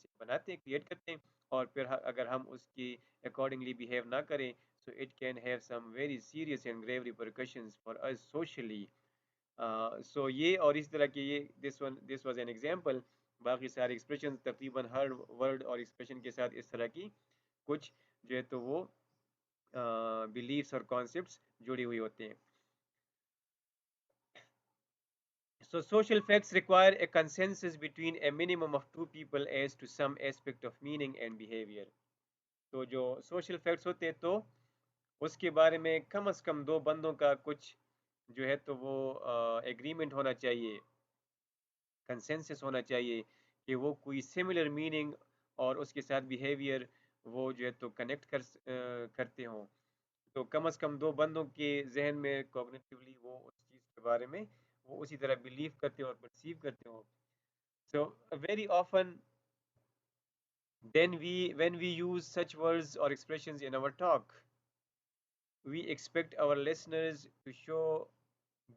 से बनाते हैं, क्रिएट करते हैं, और फिर अगर हम उसकी अकॉर्डिंगली बिहेव ना करें, so it can have some very serious and grave repercussions for us socially. So ये और इस तरह के ये दिस वाज एन एग्जांपल। बाकी सारे एक्सप्रेशन तकरीबन हर वर्ड और एक्सप्रेशन के साथ इस तरह की कुछ जो है तो वो बिलीव्स और कॉन्सेप्ट्स जुड़ी हुई होते हैं। So social facts require a consensus between a minimum of two people as to some aspect of meaning and behavior. तो जो social facts होते हैं तो उसके बारे में कम से कम दो बंदों का कुछ जो है तो वो एग्रीमेंट होना चाहिए, कंसेंसस होना चाहिए कि वो कोई सिमिलर मीनिंग और उसके साथ बिहेवियर वो जो है तो कनेक्ट करते हों। तो कम से कम दो बंदों के जहन में कॉग्निटिवली वो उस चीज़ के बारे में वो उसी तरह बिलीव करते हो और परसीव करते हो। So very often then we when we use such words or expressions in our talk, we expect our listeners to show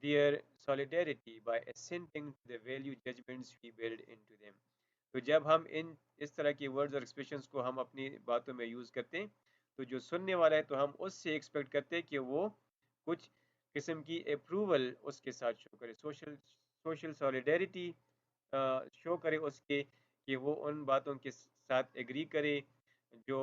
their solidarity by assenting to the value judgments we build into them. तो जब हम इन इस तरह के words और expressions को हम अपनी बातों में यूज करते हैं, तो जो सुनने वाला है तो हम उससे एक्सपेक्ट करते हैं कि वो कुछ किस्म की अप्रूवल उसके साथ शो करे, सोशल सोशल सॉलिडेरिटी शो करे उसके, कि वो उन बातों के साथ एग्री करे जो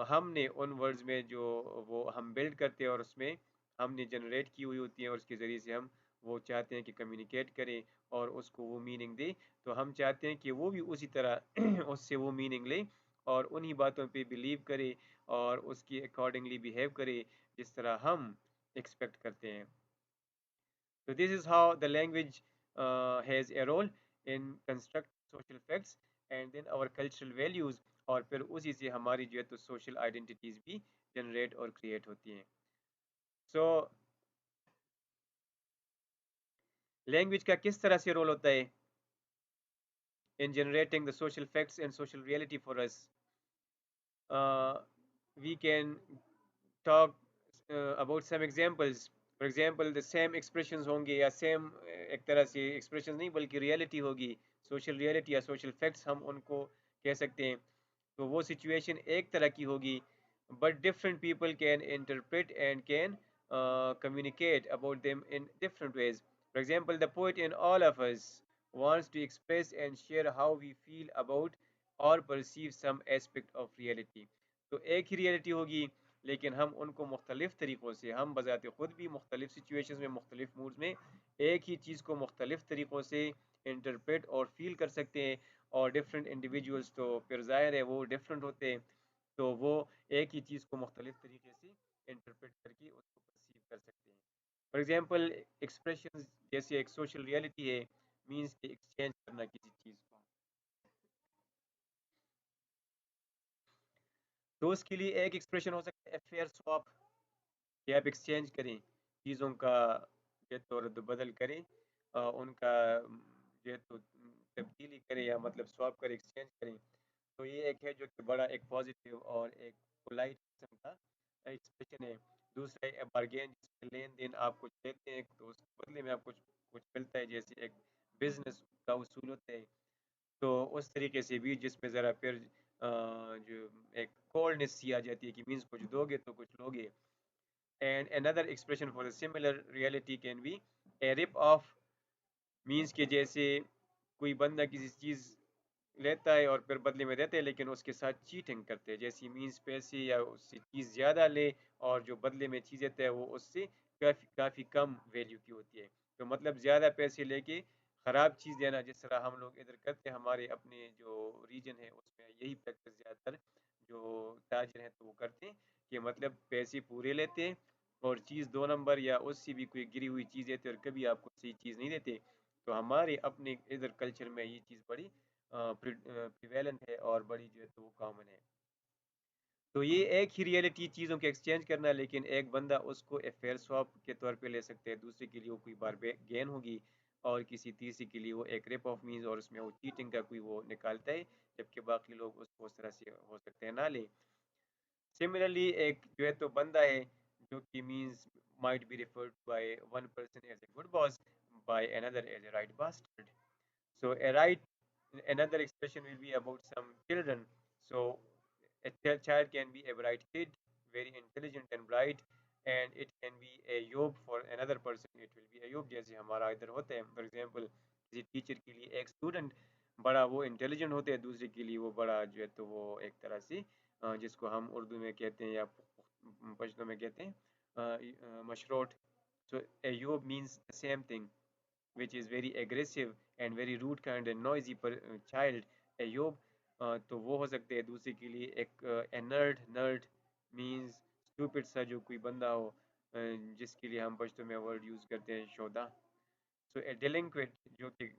हमने उन वर्ड्स में जो वो हम बिल्ड करते हैं और उसमें हमने जनरेट की हुई होती हैं, और उसके ज़रिए से हम वो चाहते हैं कि कम्युनिकेट करें और उसको वो मीनिंग दे। तो हम चाहते हैं कि वो भी उसी तरह उससे वो मीनिंग ले और उन्हीं बातों पे बिलीव करे और उसकी अकॉर्डिंगली बिहेव करे जिस तरह हम एक्सपेक्ट करते हैं। तो this is how the language has a role in construct social facts and then our cultural values, और फिर उसी से हमारी जो है तो सोशल आइडेंटिटीज़ भी जनरेट और क्रिएट होती हैं। सो लैंग्वेज का किस तरह से रोल होता है in generating the social facts and social reality for us? We can talk about some examples. For example, the same expressions होंगे या same एक तरह से expressions नहीं बल्कि reality होगी, social reality या social facts हम उनको कह सकते हैं। तो वो situation एक तरह की होगी, but different people can interpret and can communicate about them in different ways. For example, the poet in all of us wants to express and share how we feel about or perceive some aspect of reality. तो एक ही reality होगी, लेकिन हम उनको मुख्तलिफ तरीक़ों से, हम बज़ात ख़ुद भी मुख्तलिफ सिचुएशंस में, मुख्तलिफ मूड्स में एक ही चीज़ को मुख्तलिफ तरीक़ों से इंटरप्रेट और फील कर सकते हैं, और डिफरेंट इंडिविजुअल्स तो फिर ज़ाहिर है वो डिफरेंट होते हैं, तो वो एक ही चीज़ को मुख्तलिफ तरीके से इंटरप्रेट करके उसको परसीव कर सकते हैं। फॉर एग्जांपल एक्सप्रेशंस जैसे एक सोशल रियलिटी है, मीन्स कि एक्सचेंज करना किसी चीज़ को, तो उसके लिए एक एक्सप्रेशन हो सकता है फेयर स्वैप, कि आप एक्सचेंज करें चीज़ों का, जो है तो रद्द बदल करें, उनका जो है तो तब्दीली करें या मतलब स्वैप करें, एक्सचेंज करें। तो ये एक है जो कि बड़ा एक पॉजिटिव और एक पोलाइट किस्म का एक्सप्रेशन है। दूसरा है बार्गेन, जिसमें लेन देन आप कुछ लेते हैं तो उसके बदले में आपको कुछ कुछ मिलता है, जैसे एक बिजनेस का उसूल होता है। तो उस तरीके से भी जिसमें ज़रा फिर जो एक कोल्डनेस सी आ जाती है कि मीन्स कुछ दोगे तो कुछ लोगे। And another expression for the similar reality can be A rip off, means के जैसे कोई बंदा किसी चीज़ लेता है और फिर बदले में देते हैं, लेकिन उसके साथ चीटिंग करते हैं, जैसे मीन्स पैसे या उससे चीज़ ज़्यादा ले और जो बदले में चीज़ देता है वो उससे काफ़ी कम वैल्यू की होती है। तो मतलब ज़्यादा पैसे लेके ख़राब चीज़ देना, जिस तरह हम लोग इधर करते हैं, हमारे अपने जो रीजन है उसमें यही प्रैक्टिस ज़्यादातर जो ताजिर हैं तो वो करते हैं, कि मतलब पैसे पूरे लेते हैं और चीज़ दो नंबर या उससे भी कोई गिरी हुई चीज़ देते हैं, और कभी आपको सही चीज़ नहीं देते। तो हमारे अपने इधर कल्चर में ये चीज़ बड़ी प्रिवेलेंट है और बड़ी जो है तो वो कॉमन है। तो ये एक ही रियलिटी चीज़ों के एक्सचेंज करना, लेकिन एक बंदा उसको ए फेयर स्वैप के तौर पे ले सकते हैं, दूसरे के लिए वो कोई बार गेन होगी, और किसी तीसरे के लिए वो एक रेप ऑफ मीन्स और उसमें वो चीटिंग का कोई वो निकालता है, जबकि बाकी लोग उसको उस तरह से हो सकते हैं ना ले। सिमिलरली एक जो है तो बंदा है जो कि means might be referred by one person as a good boss, by another as a right bastard. So a right Another expression will be about some children. So a child can be a bright kid, very intelligent and bright, and it can be a Job for another person. It will be a Job जैसे हमारा इधर होते हैं. For example, किसी teacher के लिए एक student बड़ा वो इंटेलिजेंट होते हैं, दूसरे के लिए वो बड़ा जो है तो वो एक तरह से जिसको हम उर्दू में कहते हैं या पश्तो में कहते हैं मशरूट. So a Job means the same thing, which is very aggressive and very rude kind and noisy child. अयोब तो वो हो सकते हैं. दूसरे के लिए एक nerd. nerd means stupid सा जो कोई बंदा हो जिसके लिए हम पश्तो में वर्ड यूज करते हैं शोधा. सो ए delinquent जो कि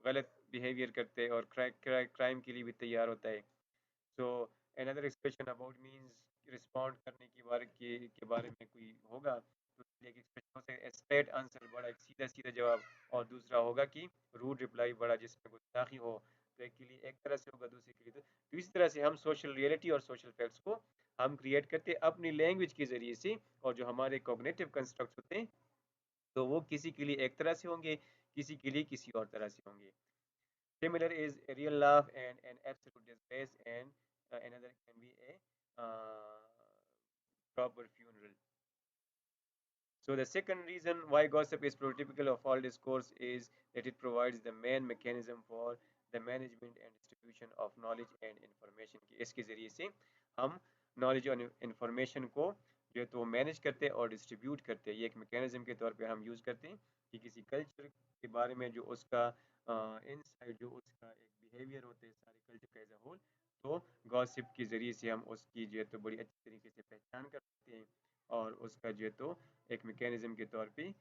गलत बिहेवियर करते हैं और क्राइम के लिए भी तैयार होता है. So another expression about means respond करने के बारे में कोई होगा तो एक एक्सप्रेशन हो सकता है स्ट्रेट आंसर, बड़ा एक सीधा सीधा जवाब. और दूसरा होगा कि रूड रिप्लाई, बड़ा जिसमें गुस्ताखी हो. तो एक के लिए एक तरह से होगा, दूसरे के लिए तो इस तरह से हम सोशल रियलिटी और सोशल फैक्ट्स को हम क्रिएट करते हैं अपनी लैंग्वेज के ज़रिए से. और जो हमारे कॉग्निटिव कंस्ट्रक्ट होते हैं तो वो किसी के लिए एक तरह से होंगे, किसी के लिए किसी और तरह से होंगे. Similar is a real laugh and an absolute disgrace, and another can be a proper funeral. So the second reason why gossip is prototypical of all discourse is that it provides the main mechanism for the management and distribution of knowledge and information. कि इसके ज़रिए से हम knowledge और information को जो है तो मैनेज करते हैं और डिस्ट्रीब्यूट करते हैं. ये एक मैकेनिज्म के तौर पे हम यूज़ करते हैं कि किसी कल्चर के बारे में जो उसका इनसाइड जो उसका एक बिहेवियर होते हैं सारे कल्चर का एज अ होल, तो गॉसिप के ज़रिए से हम उसकी जो है तो बड़ी अच्छी तरीके से पहचान करते हैं. और उसका जो है तो एक मैकेनिज्म के तौर पे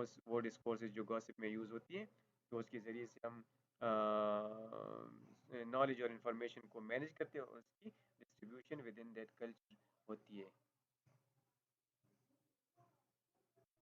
उस वो डिस्कोर्सेज जो गॉसिप में यूज़ होती है तो उसके ज़रिए से हम नॉलेज और इन्फॉर्मेशन को मैनेज करते हैं और उसकी distribution with in that culture होती है.